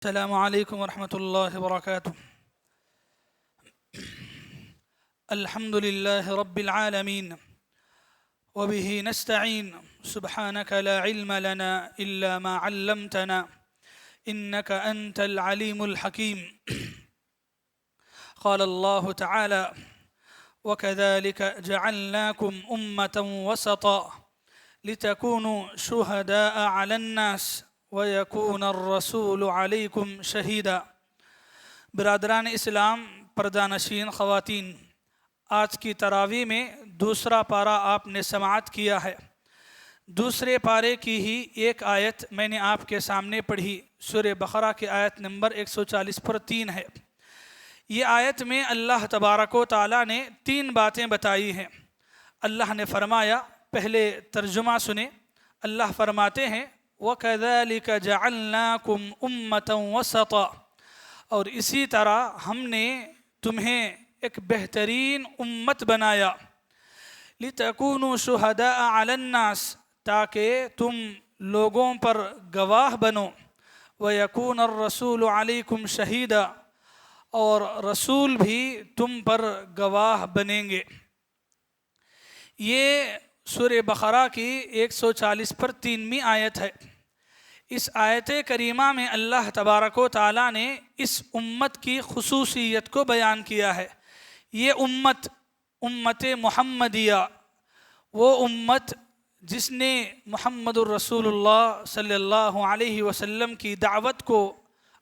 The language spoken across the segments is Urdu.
السلام علیکم ورحمۃ اللہ وبرکاتہ۔ الحمد للہ رب العالمین وبہ نستعین سبحانک لا علم لنا الا ما علمتنا انک انت العلیم الحکیم۔ قال اللہ تعالی وکذلک جعلناکم امة وسطا لتکونوا شہداء علی الناس وَيَكُونَ الرَّسُولُ عَلَيْكُمْ شَهِيدًا۔ برادران اسلام، پردہ نشین خواتین، آج کی تراویح میں دوسرا پارہ آپ نے سماعت کیا ہے۔ دوسرے پارے کی ہی ایک آیت میں نے آپ کے سامنے پڑھی، سورہ بقرہ کی آیت نمبر 140 پر 3 ہے۔ یہ آیت میں اللہ تبارک و تعالیٰ نے 3 باتیں بتائی ہیں۔ اللہ نے فرمایا، پہلے ترجمہ سنیں۔ اللہ فرماتے ہیں وَكَذَلِكَ جَعَلْنَاكُمْ أُمَّةً وَسَطًا، اور اسی طرح ہم نے تمہیں ایک بہترین امت بنایا، لِتَكُونُوا شُهَدَاءَ عَلَى النَّاسِ، تاکہ تم لوگوں پر گواہ بنو، وَيَكُونَ الرَّسُولُ عَلَيْكُمْ شَهِيدًا، اور رسول بھی تم پر گواہ بنیں گے۔ یہ سورہ بقرہ کی 140 پر 3ویں آیت ہے۔ اس آیت کریمہ میں اللہ تبارک و تعالیٰ نے اس امت کی خصوصیت کو بیان کیا ہے۔ یہ امت محمدیہ، وہ امت جس نے محمد الرسول اللہ صلی اللہ علیہ وسلم کی دعوت کو،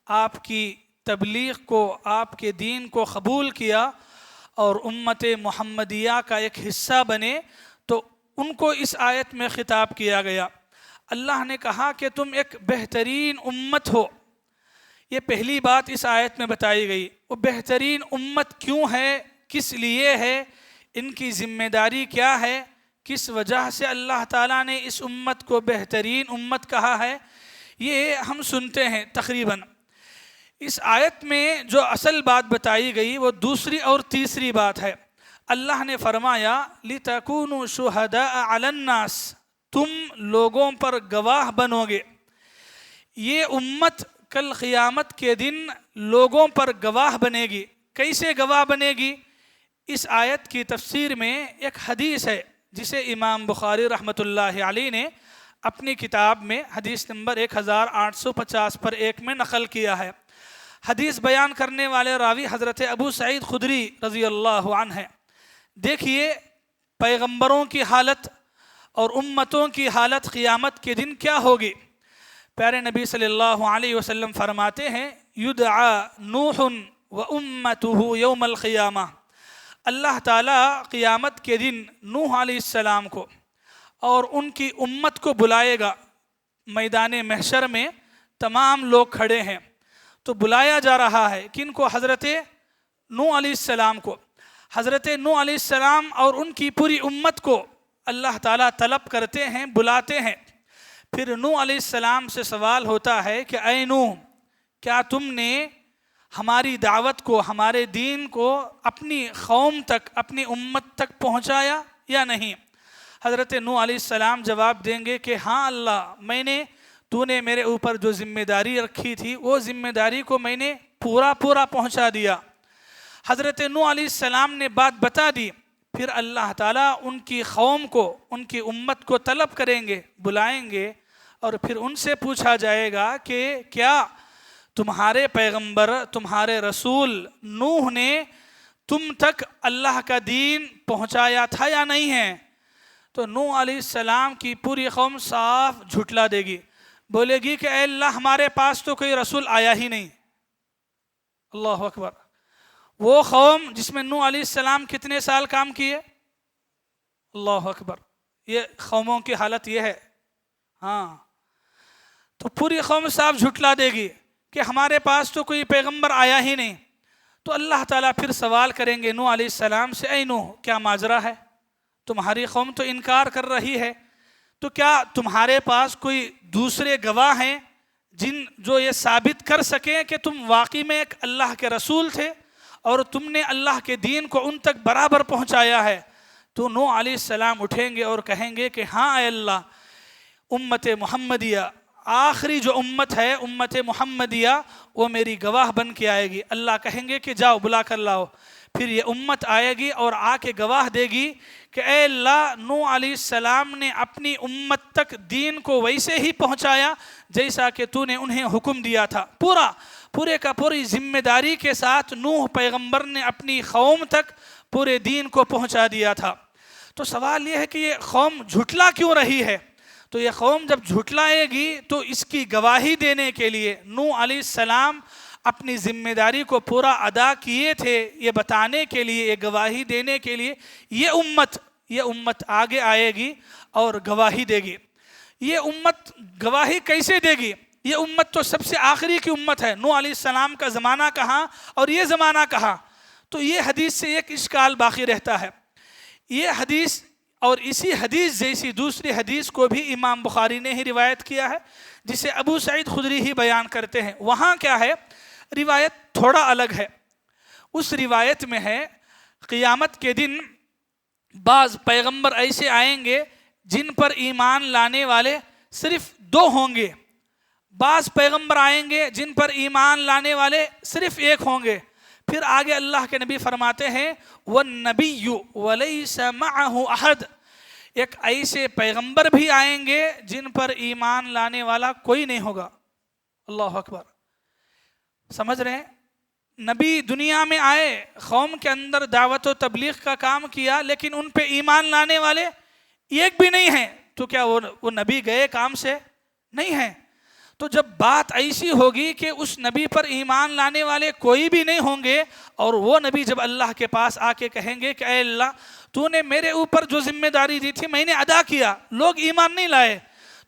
آپ کی تبلیغ کو، آپ کے دین کو قبول کیا اور امت محمدیہ کا ایک حصہ بنے، تو ان کو اس آیت میں خطاب کیا گیا۔ اللہ نے کہا کہ تم ایک بہترین امت ہو۔ یہ پہلی بات اس آیت میں بتائی گئی۔ وہ بہترین امت کیوں ہے، کس لیے ہے، ان کی ذمہ داری کیا ہے، کس وجہ سے اللہ تعالیٰ نے اس امت کو بہترین امت کہا ہے، یہ ہم سنتے ہیں تقریباً۔ اس آیت میں جو اصل بات بتائی گئی وہ دوسری اور تیسری بات ہے۔ اللہ نے فرمایا لِتَكُونُوا شُهَدَاءَ عَلَى النَّاسِ، تم لوگوں پر گواہ بنو گے۔ یہ امت کل قیامت کے دن لوگوں پر گواہ بنے گی۔ کیسے گواہ بنے گی؟ اس آیت کی تفسیر میں ایک حدیث ہے جسے امام بخاری رحمۃ اللہ علیہ نے اپنی کتاب میں حدیث نمبر 1850 پر 1 میں نقل کیا ہے۔ حدیث بیان کرنے والے راوی حضرت ابو سعید خدری رضی اللہ عنہ ہیں۔ دیکھیے پیغمبروں کی حالت اور امتوں کی حالت قیامت کے دن کیا ہوگی۔ پیارے نبی صلی اللہ علیہ وسلم فرماتے ہیں یدعا نوح وامتہ یوم القیامہ، اللہ تعالیٰ قیامت کے دن نوح علیہ السلام کو اور ان کی امت کو بلائے گا۔ میدان محشر میں تمام لوگ کھڑے ہیں، تو بلایا جا رہا ہے کن کو؟ حضرت نوح علیہ السلام کو۔ حضرت نوح علیہ السلام اور ان کی پوری امت کو اللہ تعالیٰ طلب کرتے ہیں، بلاتے ہیں۔ پھر نوح علیہ السلام سے سوال ہوتا ہے کہ اے نوح، کیا تم نے ہماری دعوت کو، ہمارے دین کو اپنی قوم تک، اپنی امت تک پہنچایا یا نہیں؟ حضرت نوح علیہ السلام جواب دیں گے کہ ہاں اللہ، تو نے میرے اوپر جو ذمہ داری رکھی تھی وہ ذمہ داری کو میں نے پورا پہنچا دیا۔ حضرت نوح علیہ السلام نے بات بتا دی۔ پھر اللہ تعالیٰ ان کی قوم کو، ان کی امت کو طلب کریں گے، بلائیں گے، اور پھر ان سے پوچھا جائے گا کہ کیا تمہارے پیغمبر، تمہارے رسول نوح نے تم تک اللہ کا دین پہنچایا تھا یا نہیں ہے؟ تو نوح علیہ السلام کی پوری قوم صاف جھٹلا دے گی، بولے گی کہ اے اللہ، ہمارے پاس تو کوئی رسول آیا ہی نہیں۔ اللہ اکبر۔ وہ قوم جس میں نوح علیہ السلام کتنے سال کام کیے؟ اللہ اکبر۔ یہ قوموں کی حالت یہ ہے۔ ہاں، تو پوری قوم صاف جھٹلا دے گی کہ ہمارے پاس تو کوئی پیغمبر آیا ہی نہیں۔ تو اللہ تعالیٰ پھر سوال کریں گے نوح علیہ السلام سے، اے نوح، کیا ماجرا ہے؟ تمہاری قوم تو انکار کر رہی ہے، تو کیا تمہارے پاس کوئی دوسرے گواہ ہیں جو یہ ثابت کر سکیں کہ تم واقعی میں ایک اللہ کے رسول تھے اور تم نے اللہ کے دین کو ان تک برابر پہنچایا ہے؟ تو نوح علیہ السلام اٹھیں گے اور کہیں گے کہ ہاں اے اللہ، امت محمدیہ، آخری جو امت ہے امت محمدیہ وہ میری گواہ بن کے آئے گی. اللہ کہیں گے کہ جاؤ بلا کر لاؤ. پھر یہ امت آئے گی اور آ کے گواہ دے گی کہ اے اللہ، نوح علیہ السلام نے اپنی امت تک دین کو ویسے ہی پہنچایا جیسا کہ تو نے انہیں حکم دیا تھا. پورے کا پوری ذمہ داری کے ساتھ نوح پیغمبر نے اپنی قوم تک پورے دین کو پہنچا دیا تھا. تو سوال یہ ہے کہ یہ قوم جھٹلا کیوں رہی ہے؟ تو یہ قوم جب جھٹلائے گی تو اس کی گواہی دینے کے لیے نوح علیہ السلام اپنی ذمہ داری کو پورا ادا کیے تھے، یہ بتانے کے لیے، یہ گواہی دینے کے لیے یہ امت آگے آئے گی اور گواہی دے گی. یہ امت گواہی کیسے دے گی؟ یہ امت تو سب سے آخری کی امت ہے. نوح علیہ السلام کا زمانہ کہاں اور یہ زمانہ کہاں؟ تو یہ حدیث سے ایک اشکال باقی رہتا ہے. یہ حدیث اور اسی حدیث جیسی دوسری حدیث کو بھی امام بخاری نے ہی روایت کیا ہے، جسے ابو سعید خدری ہی بیان کرتے ہیں. وہاں کیا ہے؟ روایت تھوڑا الگ ہے. اس روایت میں ہے قیامت کے دن بعض پیغمبر ایسے آئیں گے جن پر ایمان لانے والے صرف 2 ہوں گے. بعض پیغمبر آئیں گے جن پر ایمان لانے والے صرف 1 ہوں گے. پھر آگے اللہ کے نبی فرماتے ہیں وَالنَّبِيُّ وَلَيْسَ مَعَهُ أَحَدٌ، ایک ایسے پیغمبر بھی آئیں گے جن پر ایمان لانے والا کوئی نہیں ہوگا. اللہ اکبر. سمجھ رہے ہیں؟ نبی دنیا میں آئے، قوم کے اندر دعوت و تبلیغ کا کام کیا، لیکن ان پہ ایمان لانے والے ایک بھی نہیں ہیں. تو کیا وہ نبی گئے کام سے؟ نہیں ہیں. تو جب بات ایسی ہوگی کہ اس نبی پر ایمان لانے والے کوئی بھی نہیں ہوں گے، اور وہ نبی جب اللہ کے پاس آ کے کہیں گے کہ اے اللہ، تو نے میرے اوپر جو ذمہ داری دی تھی میں نے ادا کیا، لوگ ایمان نہیں لائے،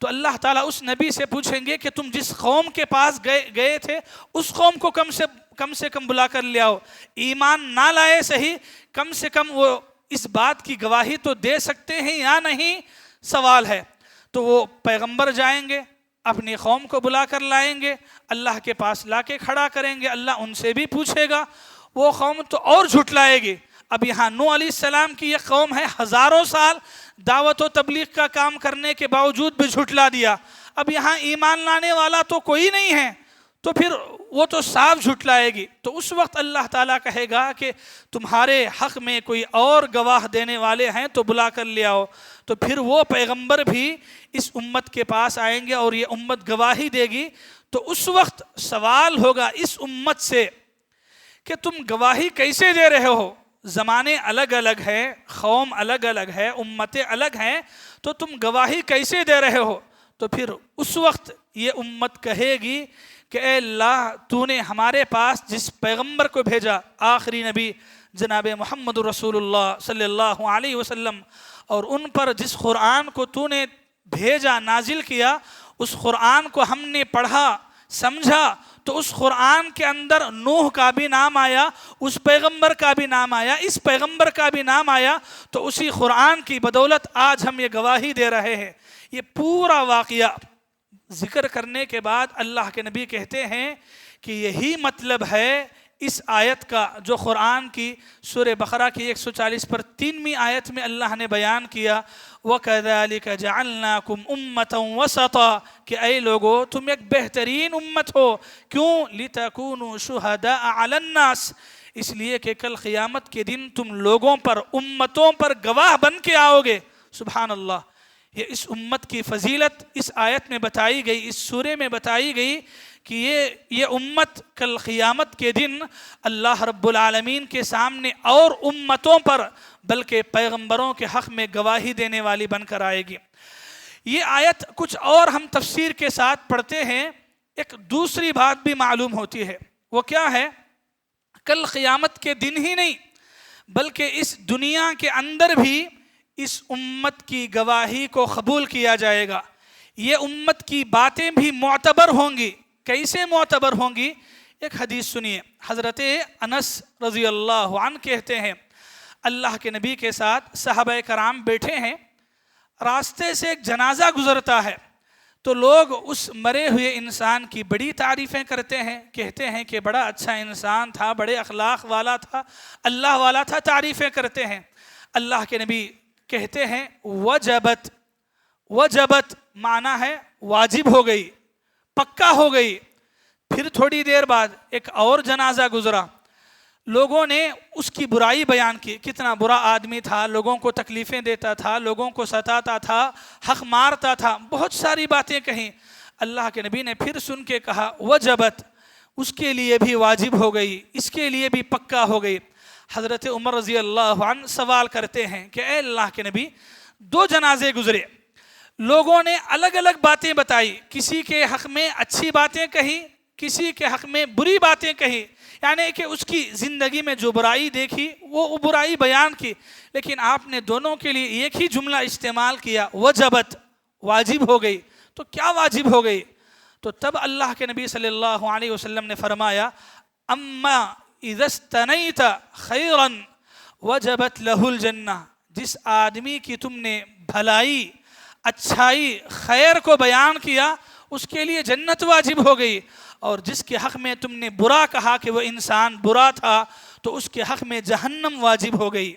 تو اللہ تعالیٰ اس نبی سے پوچھیں گے کہ تم جس قوم کے پاس گئے تھے اس قوم کو کم سے کم بلا کر لے آؤ. ایمان نہ لائے صحیح، کم سے کم وہ اس بات کی گواہی تو دے سکتے ہیں یا نہیں، سوال ہے. تو وہ پیغمبر جائیں گے، اپنی قوم کو بلا کر لائیں گے، اللہ کے پاس لا کے کھڑا کریں گے، اللہ ان سے بھی پوچھے گا. وہ قوم تو اور جھٹلائے گی. اب یہاں نوح علیہ السلام کی یہ قوم ہے، ہزاروں سال دعوت و تبلیغ کا کام کرنے کے باوجود بھی جھٹلا دیا. اب یہاں ایمان لانے والا تو کوئی نہیں ہے، تو پھر وہ تو صاف جھٹلائے گی. تو اس وقت اللہ تعالیٰ کہے گا کہ تمہارے حق میں کوئی اور گواہ دینے والے ہیں تو بلا کر لے آؤ. تو پھر وہ پیغمبر بھی اس امت کے پاس آئیں گے اور یہ امت گواہی دے گی. تو اس وقت سوال ہوگا اس امت سے کہ تم گواہی کیسے دے رہے ہو؟ زمانے الگ الگ ہیں، قوم الگ الگ ہے، امتیں الگ ہیں، تو تم گواہی کیسے دے رہے ہو؟ تو پھر اس وقت یہ امت کہے گی کہ اے اللہ، تو نے ہمارے پاس جس پیغمبر کو بھیجا، آخری نبی جناب محمد رسول اللہ صلی اللہ علیہ وسلم، اور ان پر جس قرآن کو تو نے بھیجا، نازل کیا، اس قرآن کو ہم نے پڑھا، سمجھا، تو اس قرآن کے اندر نوح کا بھی نام آیا، اس پیغمبر کا بھی نام آیا، اس پیغمبر کا بھی نام آیا. تو اسی قرآن کی بدولت آج ہم یہ گواہی دے رہے ہیں. یہ پورا واقعہ ذکر کرنے کے بعد اللہ کے نبی کہتے ہیں کہ یہی مطلب ہے اس آیت کا جو قرآن کی سورہ بقرہ کی 140 پر 3ویں آیت میں اللہ نے بیان کیا، وَكَذَلِكَ جَعَلْنَاكُمْ أُمَّةً وَسَطًا، کہ اے لوگو تم ایک بہترین امت ہو. کیوں؟ لِتَكُونُوا شُهَدَاءَ عَلَى النَّاسِ، اس لیے کہ کل قیامت کے دن تم لوگوں پر، امتوں پر گواہ بن کے آؤ گے. سبحان اللہ. یہ اس امت کی فضیلت اس آیت میں بتائی گئی، اس سورے میں بتائی گئی کہ یہ امت کل قیامت کے دن اللہ رب العالمین کے سامنے اور امتوں پر بلکہ پیغمبروں کے حق میں گواہی دینے والی بن کر آئے گی. یہ آیت کچھ اور ہم تفسیر کے ساتھ پڑھتے ہیں، ایک دوسری بات بھی معلوم ہوتی ہے. وہ کیا ہے؟ کل قیامت کے دن ہی نہیں بلکہ اس دنیا کے اندر بھی اس امت کی گواہی کو قبول کیا جائے گا. یہ امت کی باتیں بھی معتبر ہوں گی. کیسے معتبر ہوں گی؟ ایک حدیث سنیے. حضرت انس رضی اللہ عنہ کہتے ہیں اللہ کے نبی کے ساتھ صحابہ کرام بیٹھے ہیں، راستے سے ایک جنازہ گزرتا ہے تو لوگ اس مرے ہوئے انسان کی بڑی تعریفیں کرتے ہیں، کہتے ہیں کہ بڑا اچھا انسان تھا، بڑے اخلاق والا تھا، اللہ والا تھا، تعریفیں کرتے ہیں. اللہ کے نبی کہتے ہیں وجبت. وجبت معنی ہے واجب ہو گئی، پکا ہو گئی۔ پھر تھوڑی دیر بعد ایک اور جنازہ گزرا، لوگوں نے اس کی برائی بیان کی، کتنا برا آدمی تھا، لوگوں کو تکلیفیں دیتا تھا، لوگوں کو ستاتا تھا، حق مارتا تھا، بہت ساری باتیں کہیں۔ اللہ کے نبی نے پھر سن کے کہا وجبت، اس کے لیے بھی واجب ہو گئی، اس کے لیے بھی پکا ہو گئی۔ حضرت عمر رضی اللہ عنہ سوال کرتے ہیں کہ اے اللہ کے نبی، 2 جنازے گزرے، لوگوں نے الگ الگ باتیں بتائی، کسی کے حق میں اچھی باتیں کہی، کسی کے حق میں بری باتیں کہی، یعنی کہ اس کی زندگی میں جو برائی دیکھی وہ برائی بیان کی، لیکن آپ نے دونوں کے لیے ایک ہی جملہ استعمال کیا، وجبت، واجب ہو گئی۔ تو کیا واجب ہو گئی؟ تو تب اللہ کے نبی صلی اللہ علیہ وسلم نے فرمایا اما اذا استنیت خیرا وجبت لہ الجنہ، جس آدمی کی تم نے بھلائی، اچھائی، خیر کو بیان کیا، اس کے لیے جنت واجب ہو گئی، اور جس کے حق میں تم نے برا کہا کہ وہ انسان برا تھا تو اس کے حق میں جہنم واجب ہو گئی،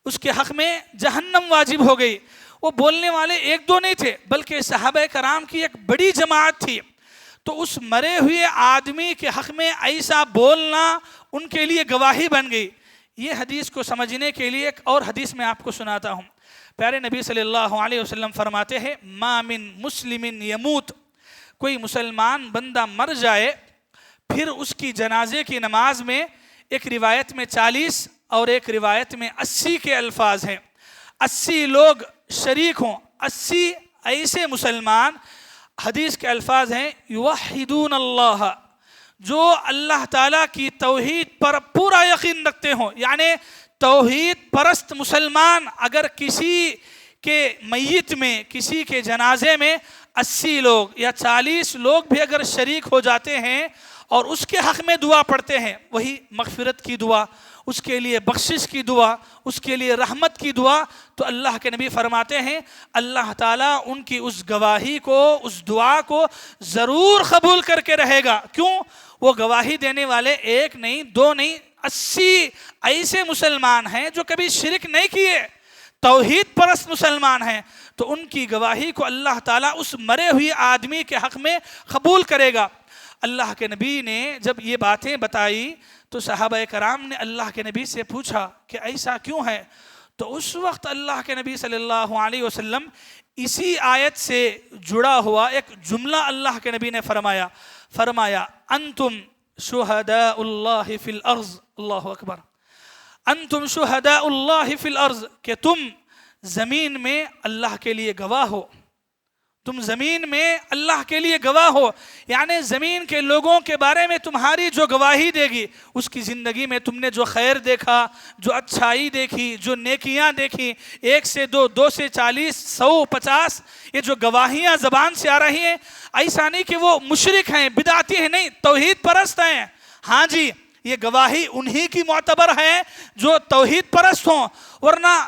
اس کے حق میں جہنم واجب ہو گئی۔ وہ بولنے والے 1-2 نہیں تھے بلکہ صحابہ کرام کی ایک بڑی جماعت تھی، تو اس مرے ہوئے آدمی کے حق میں ایسا بولنا ان کے لیے گواہی بن گئی۔ یہ حدیث کو سمجھنے کے لیے ایک اور حدیث میں آپ کو سناتا ہوں۔ پیارے نبی صلی اللہ علیہ وسلم فرماتے ہیں ما من مسلم یموت، کوئی مسلمان بندہ مر جائے، پھر اس کی جنازے کی نماز میں ایک روایت میں 40 اور ایک روایت میں 80 کے الفاظ ہیں، 80 لوگ شریک ہوں، 80 ایسے مسلمان، حدیث کے الفاظ ہیں یوحدون اللہ، جو اللہ تعالیٰ کی توحید پر پورا یقین رکھتے ہوں، یعنی توحید پرست مسلمان اگر کسی کے میت میں، کسی کے جنازے میں 80 لوگ یا 40 لوگ بھی اگر شریک ہو جاتے ہیں اور اس کے حق میں دعا پڑھتے ہیں، وہی مغفرت کی دعا، اس کے لیے بخشش کی دعا، اس کے لیے رحمت کی دعا، تو اللہ کے نبی فرماتے ہیں اللہ تعالیٰ ان کی اس گواہی کو، اس دعا کو ضرور قبول کر کے رہے گا۔ کیوں؟ وہ گواہی دینے والے 1 نہیں 2 نہیں 80 ایسے مسلمان ہیں جو کبھی شرک نہیں کیے، توحید پرست مسلمان ہیں، تو ان کی گواہی کو اللہ تعالیٰ اس مرے ہوئے آدمی کے حق میں قبول کرے گا۔ اللہ کے نبی نے جب یہ باتیں بتائی تو صحابہ کرام نے اللہ کے نبی سے پوچھا کہ ایسا کیوں ہے؟ تو اس وقت اللہ کے نبی صلی اللہ علیہ وسلم اسی آیت سے جڑا ہوا ایک جملہ اللہ کے نبی نے فرمایا انتم شہداء اللہ فی الارض، اللہ اکبر، انتم شہداء اللہ فی الارض، کہ تم زمین میں اللہ کے لیے گواہ ہو، تم زمین میں اللہ کے لیے گواہ ہو، یعنی زمین کے لوگوں کے بارے میں تمہاری جو گواہی دے گی، اس کی زندگی میں تم نے جو خیر دیکھا، جو اچھائی دیکھی، جو نیکیاں دیکھی، 1 سے 2 2 سے 40 100 50 یہ جو گواہیاں زبان سے آ رہی ہیں، ایسا نہیں کہ وہ مشرک ہیں، بدعتی ہیں، نہیں، توحید پرست ہیں۔ ہاں جی، یہ گواہی انہی کی معتبر ہے جو توحید پرست ہوں، ورنہ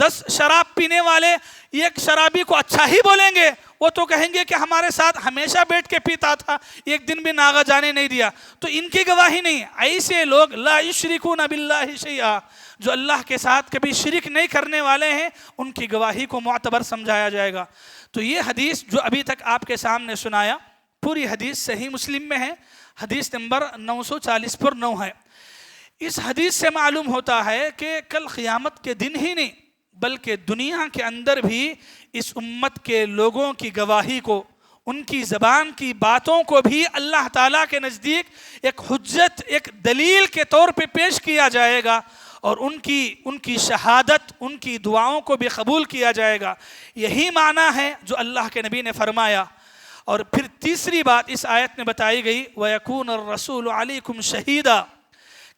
10 شراب پینے والے 1 شرابی کو اچھا ہی بولیں گے، وہ تو کہیں گے کہ ہمارے ساتھ ہمیشہ بیٹھ کے پیتا تھا، 1 دن بھی ناغہ جانے نہیں دیا، تو ان کی گواہی نہیں۔ ایسے لوگ لا یشرکون باللہ شیئا، جو اللہ کے ساتھ کبھی شرک نہیں کرنے والے ہیں، ان کی گواہی کو معتبر سمجھایا جائے گا۔ تو یہ حدیث جو ابھی تک آپ کے سامنے سنایا، پوری حدیث صحیح مسلم میں ہے، حدیث نمبر 940 پر 9 ہے۔ اس حدیث سے معلوم ہوتا ہے کہ کل قیامت کے دن ہی نہیں بلکہ دنیا کے اندر بھی اس امت کے لوگوں کی گواہی کو، ان کی زبان کی باتوں کو بھی اللہ تعالیٰ کے نزدیک ایک حجت، ایک دلیل کے طور پہ پیش کیا جائے گا، اور ان کی شہادت، ان کی دعاؤں کو بھی قبول کیا جائے گا۔ یہی معنی ہے جو اللہ کے نبی نے فرمایا۔ اور پھر تیسری بات اس آیت میں بتائی گئی وَيَكُونَ الرَّسُولُ عَلَيْكُمْ شَهِيدًا،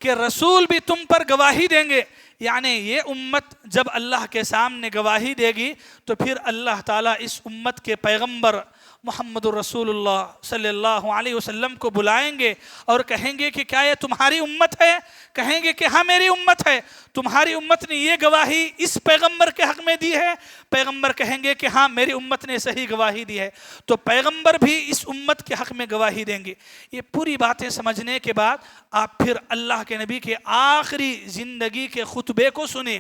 کہ رسول بھی تم پر گواہی دیں گے، یعنی یہ امت جب اللہ کے سامنے گواہی دے گی تو پھر اللہ تعالیٰ اس امت کے پیغمبر محمد الرسول اللہ صلی اللہ علیہ وسلم کو بلائیں گے اور کہیں گے کہ کیا یہ تمہاری امت ہے؟ کہیں گے کہ ہاں میری امت ہے۔ تمہاری امت نے یہ گواہی اس پیغمبر کے حق میں دی ہے؟ پیغمبر کہیں گے کہ ہاں میری امت نے صحیح گواہی دی ہے، تو پیغمبر بھی اس امت کے حق میں گواہی دیں گے۔ یہ پوری باتیں سمجھنے کے بعد آپ پھر اللہ کے نبی کے آخری زندگی کے خطبے کو سنیں۔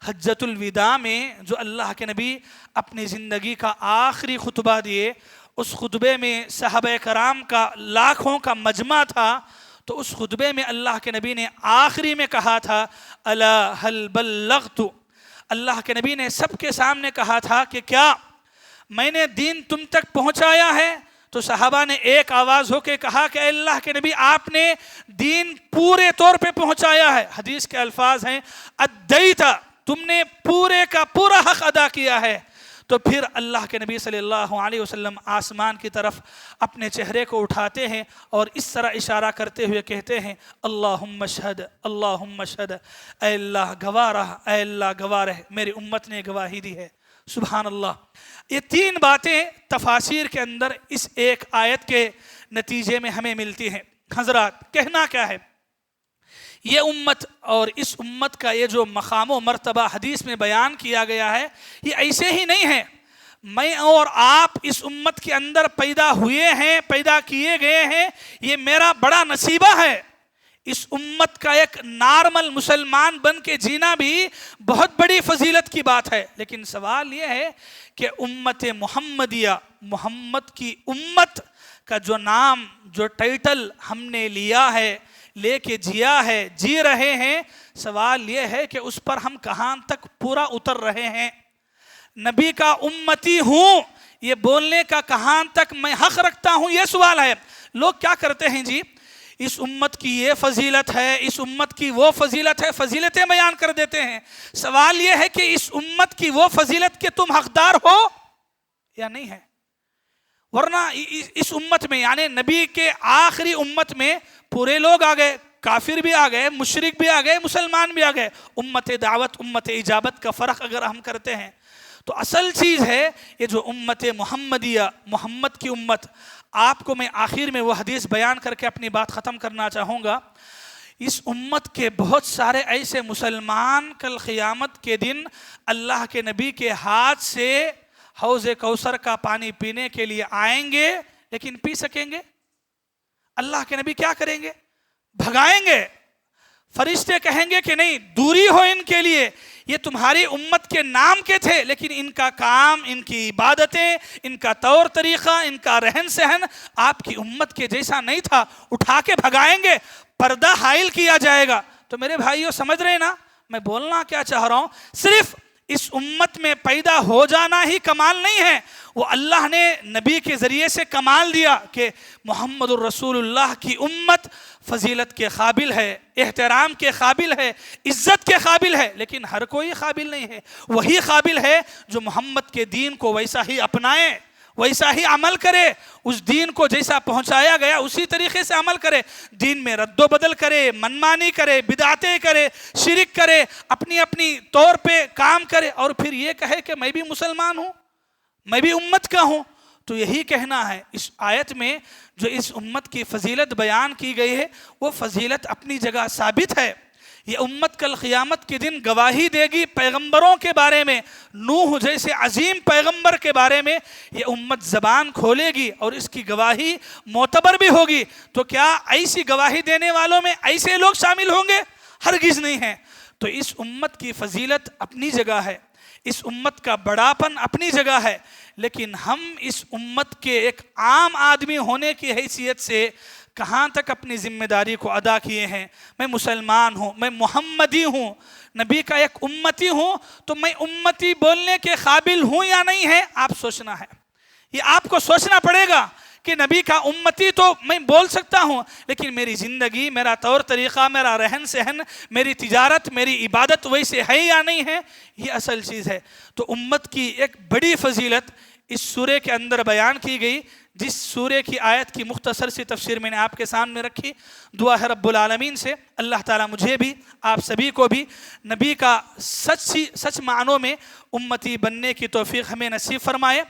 حجۃ الوداع میں جو اللہ کے نبی اپنی زندگی کا آخری خطبہ دیے، اس خطبے میں صحابہ کرام کا لاکھوں کا مجمع تھا، تو اس خطبے میں اللہ کے نبی نے آخری میں کہا تھا الا هل بلغت، اللہ کے نبی نے سب کے سامنے کہا تھا کہ کیا میں نے دین تم تک پہنچایا ہے؟ تو صحابہ نے ایک آواز ہو کے کہا کہ اے اللہ کے نبی آپ نے دین پورے طور پہ پہنچایا ہے۔ حدیث کے الفاظ ہیں ادیتا، تم نے پورے کا پورا حق ادا کیا ہے۔ تو پھر اللہ کے نبی صلی اللہ علیہ وسلم آسمان کی طرف اپنے چہرے کو اٹھاتے ہیں اور اس طرح اشارہ کرتے ہوئے کہتے ہیں اللہم اشہد اللہم اشہد، اے اللہ گواہ رہ، اے اللہ گواہ رہ، میری امت نے گواہی دی ہے۔ سبحان اللہ۔ یہ تین باتیں تفاسیر کے اندر اس ایک آیت کے نتیجے میں ہمیں ملتی ہیں۔ حضرات کہنا کیا ہے، یہ امت اور اس امت کا یہ جو مقام و مرتبہ حدیث میں بیان کیا گیا ہے، یہ ایسے ہی نہیں ہے۔ میں اور آپ اس امت کے اندر پیدا ہوئے ہیں، پیدا کیے گئے ہیں، یہ میرا بڑا نصیبہ ہے۔ اس امت کا ایک نارمل مسلمان بن کے جینا بھی بہت بڑی فضیلت کی بات ہے۔ لیکن سوال یہ ہے کہ امت محمدیہ، محمد کی امت کا جو نام، جو ٹائٹل ہم نے لیا ہے، لے کے جیا ہے، جی رہے ہیں، سوال یہ ہے کہ اس پر ہم کہاں تک پورا اتر رہے ہیں؟ نبی کا امتی ہوں یہ بولنے کا کہاں تک میں حق رکھتا ہوں، یہ سوال ہے۔ لوگ کیا کرتے ہیں جی، اس امت کی یہ فضیلت ہے، اس امت کی وہ فضیلت ہے، فضیلتیں بیان کر دیتے ہیں۔ سوال یہ ہے کہ اس امت کی وہ فضیلت کے تم حقدار ہو یا نہیں ہے؟ ورنہ اس امت میں یعنی نبی کے آخری امت میں پورے لوگ آ گئے، کافر بھی آ گئے، مشرک بھی آ گئے، مسلمان بھی آ گئے۔ امت دعوت امت اجابت کا فرق اگر ہم کرتے ہیں تو اصل چیز ہے یہ جو امت محمدیہ، محمد کی امت۔ آپ کو میں آخر میں وہ حدیث بیان کر کے اپنی بات ختم کرنا چاہوں گا۔ اس امت کے بہت سارے ایسے مسلمان کل قیامت کے دن اللہ کے نبی کے ہاتھ سے حوض کوثر کا پانی پینے کے لیے آئیں گے، لیکن پی سکیں گے؟ اللہ کے نبی کیا کریں گے؟ بھگائیں گے۔ فرشتے کہیں گے کہ نہیں، دوری ہو ان کے لیے، یہ تمہاری امت کے نام کے تھے لیکن ان کا کام، ان کی عبادتیں، ان کا طور طریقہ، ان کا رہن سہن آپ کی امت کے جیسا نہیں تھا، اٹھا کے بھگائیں گے، پردہ حائل کیا جائے گا۔ تو میرے بھائیوں سمجھ رہے نا میں بولنا کیا چاہ رہا ہوں؟ صرف اس امت میں پیدا ہو جانا ہی کمال نہیں ہے، وہ اللہ نے نبی کے ذریعے سے کمال دیا کہ محمد الرسول اللہ کی امت فضیلت کے قابل ہے، احترام کے قابل ہے، عزت کے قابل ہے، لیکن ہر کوئی قابل نہیں ہے۔ وہی قابل ہے جو محمد کے دین کو ویسا ہی اپنائے، ویسا ہی عمل کرے، اس دین کو جیسا پہنچایا گیا اسی طریقے سے عمل کرے، دین میں رد و بدل کرے، منمانی کرے، بدعتیں کرے، شرک کرے، اپنی اپنی طور پہ کام کرے، اور پھر یہ کہے کہ میں بھی مسلمان ہوں، میں بھی امت کا ہوں۔ تو یہی کہنا ہے، اس آیت میں جو اس امت کی فضیلت بیان کی گئی ہے وہ فضیلت اپنی جگہ ثابت ہے۔ یہ امت کل قیامت کے دن گواہی دے گی پیغمبروں کے بارے میں، نوح جیسے عظیم پیغمبر کے بارے میں یہ امت زبان کھولے گی اور اس کی گواہی معتبر بھی ہوگی۔ تو کیا ایسی گواہی دینے والوں میں ایسے لوگ شامل ہوں گے؟ ہرگز نہیں ہیں۔ تو اس امت کی فضیلت اپنی جگہ ہے، اس امت کا بڑاپن اپنی جگہ ہے، لیکن ہم اس امت کے ایک عام آدمی ہونے کی حیثیت سے کہاں تک اپنی ذمہ داری کو ادا کیے ہیں؟ میں مسلمان ہوں، میں محمدی ہوں، نبی کا ایک امتی ہوں، تو میں امتی بولنے کے قابل ہوں یا نہیں ہے؟ آپ سوچنا ہے، یہ آپ کو سوچنا پڑے گا کہ نبی کا امتی تو میں بول سکتا ہوں، لیکن میری زندگی، میرا طور طریقہ، میرا رہن سہن، میری تجارت، میری عبادت ویسے ہے یا نہیں ہے؟ یہ اصل چیز ہے۔ تو امت کی ایک بڑی فضیلت اس سورے کے اندر بیان کی گئی، جس سورے کی آیت کی مختصر سی تفسیر میں نے آپ کے سامنے رکھی۔ دعا ہے رب العالمین سے اللہ تعالیٰ مجھے بھی، آپ سبھی کو بھی نبی کا سچ معنوں میں امتی بننے کی توفیق ہمیں نصیب فرمائے۔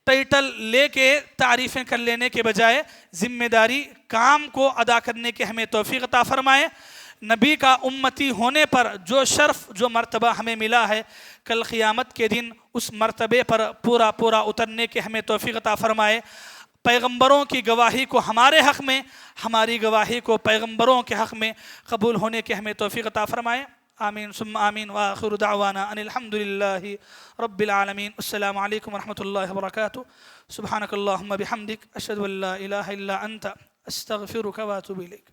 ٹائٹل لے کے تعریفیں کر لینے کے بجائے ذمہ داری، کام کو ادا کرنے کے ہمیں توفیق عطا فرمائے۔ نبی کا امتی ہونے پر جو شرف، جو مرتبہ ہمیں ملا ہے، کل قیامت کے دن اس مرتبے پر پورا اترنے کے ہمیں توفیق عطا فرمائے۔ پیغمبروں کی گواہی کو ہمارے حق میں، ہماری گواہی کو پیغمبروں کے حق میں قبول ہونے کے ہمیں توفیق عطا فرمائے۔ آمین ثم آمین وآخر دعوانا ان الحمد للہ رب العالمین. السلام علیکم ورحمۃ اللہ وبرکاتہ. سبحانک اللہم بحمدک اشہد ان لا الہ الا انت استغفرک واتوب الیک.